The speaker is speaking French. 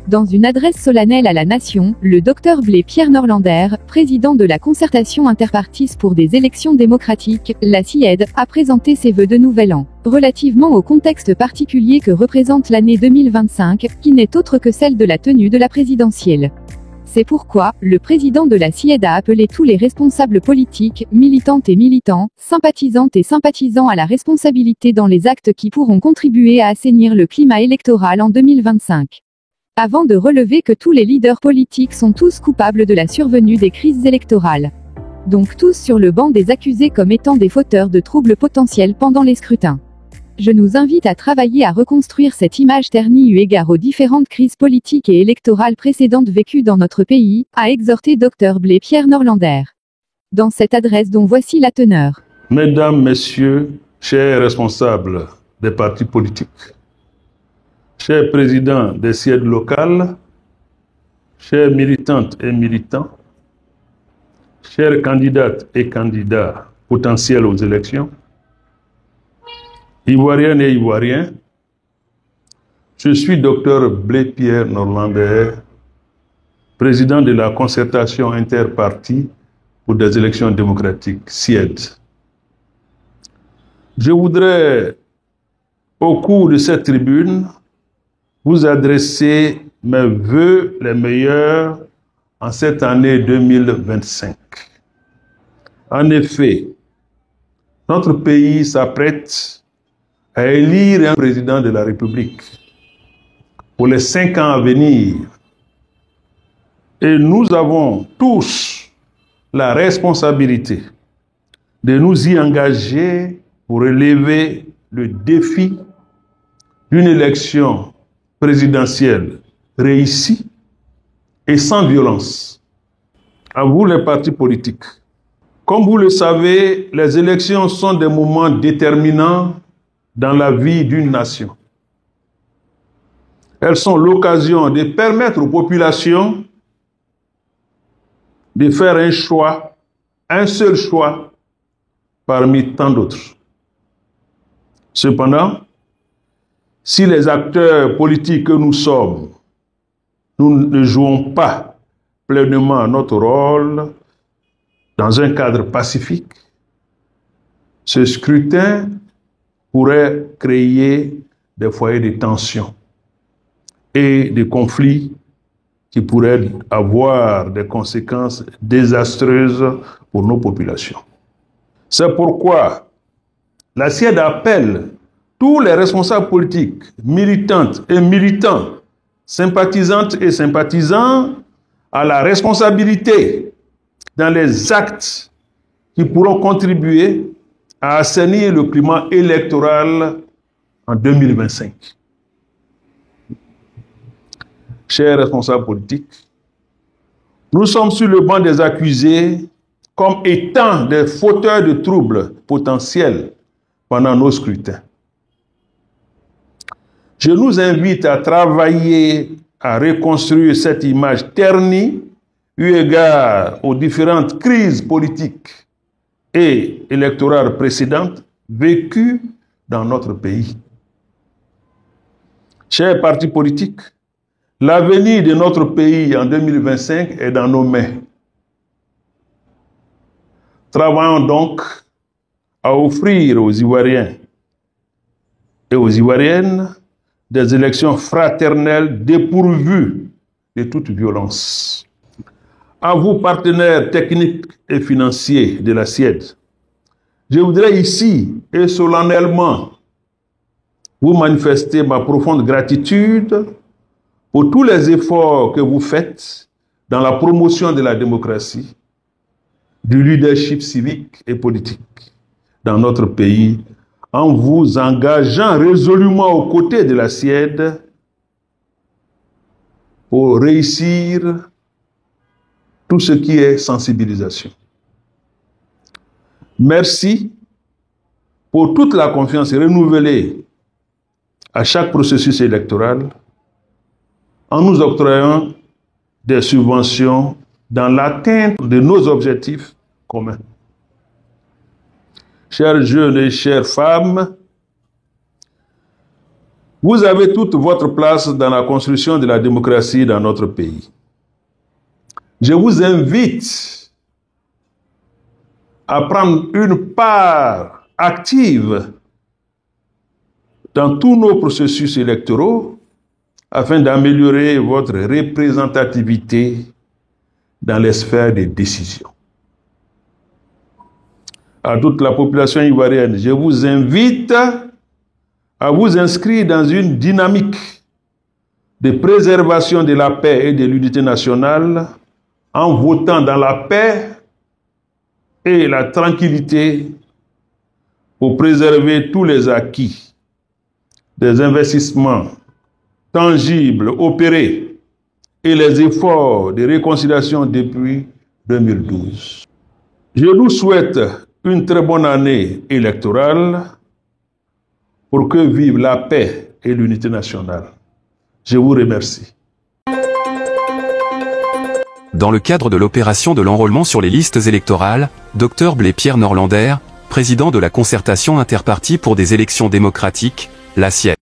Dans une adresse solennelle à la nation, le Dr Blé Pierre Norlander, président de la concertation interpartis pour des élections démocratiques, la CIED, a présenté ses vœux de nouvel an, relativement au contexte particulier que représente l'année 2025, qui n'est autre que celle de la tenue de la présidentielle. C'est pourquoi, le président de la CIED a appelé tous les responsables politiques, militantes et militants, sympathisantes et sympathisants à la responsabilité dans les actes qui pourront contribuer à assainir le climat électoral en 2025. Avant de relever que tous les leaders politiques sont tous coupables de la survenue des crises électorales. Donc tous sur le banc des accusés comme étant des fauteurs de troubles potentiels pendant les scrutins. Je nous invite à travailler à reconstruire cette image ternie eu égard aux différentes crises politiques et électorales précédentes vécues dans notre pays, a exhorté Dr Blé Pierre Norlander. Dans cette adresse dont voici la teneur. Mesdames, Messieurs, chers responsables des partis politiques, chers présidents des CIED locales, chères militantes et militants, chères candidates et candidats potentiels aux élections, Ivoiriennes et Ivoiriens, je suis Dr Blé Pierre Norlander, président de la concertation interpartie pour des élections démocratiques, CIED. Je voudrais, au cours de cette tribune, vous adresser mes vœux les meilleurs en cette année 2025. En effet, notre pays s'apprête à élire un président de la République pour les 5 ans à venir. Et nous avons tous la responsabilité de nous y engager pour relever le défi d'une élection présidentielle réussie et sans violence. À vous les partis politiques. Comme vous le savez, les élections sont des moments déterminants dans la vie d'une nation. Elles sont l'occasion de permettre aux populations de faire un choix, un seul choix, parmi tant d'autres. Cependant, si les acteurs politiques que nous sommes, nous ne jouons pas pleinement notre rôle dans un cadre pacifique, ce scrutin pourrait créer des foyers de tension et de conflits qui pourraient avoir des conséquences désastreuses pour nos populations. C'est pourquoi la CIED appelle tous les responsables politiques, militantes et militants, sympathisantes et sympathisants à la responsabilité dans les actes qui pourront contribuer à assainir le climat électoral en 2025. Chers responsables politiques, nous sommes sur le banc des accusés comme étant des fauteurs de troubles potentiels pendant nos scrutins. Je nous invite à travailler à reconstruire cette image ternie eu égard aux différentes crises politiques et électorales précédentes vécues dans notre pays. Chers partis politiques, l'avenir de notre pays en 2025 est dans nos mains. Travaillons donc à offrir aux Ivoiriens et aux Ivoiriennes des élections fraternelles dépourvues de toute violence. À vous, partenaires techniques et financiers de la CIED, je voudrais ici et solennellement vous manifester ma profonde gratitude pour tous les efforts que vous faites dans la promotion de la démocratie, du leadership civique et politique dans notre pays, en vous engageant résolument aux côtés de la CIED pour réussir tout ce qui est sensibilisation. Merci pour toute la confiance renouvelée à chaque processus électoral en nous octroyant des subventions dans l'atteinte de nos objectifs communs. Chers jeunes et chères femmes, Vous avez toute votre place dans la construction de la démocratie dans notre pays. Je vous invite à prendre une part active dans tous nos processus électoraux afin d'améliorer votre représentativité dans les sphères de décision. À toute la population ivoirienne, je vous invite à vous inscrire dans une dynamique de préservation de la paix et de l'unité nationale en votant dans la paix et la tranquillité pour préserver tous les acquis des investissements tangibles opérés et les efforts de réconciliation depuis 2012. Je nous souhaite une très bonne année électorale pour que vive la paix et l'unité nationale. Je vous remercie. Dans le cadre de l'opération de l'enrôlement sur les listes électorales, Dr Blé-Pierre Norlander, président de la concertation interpartie pour des élections démocratiques, la CIED.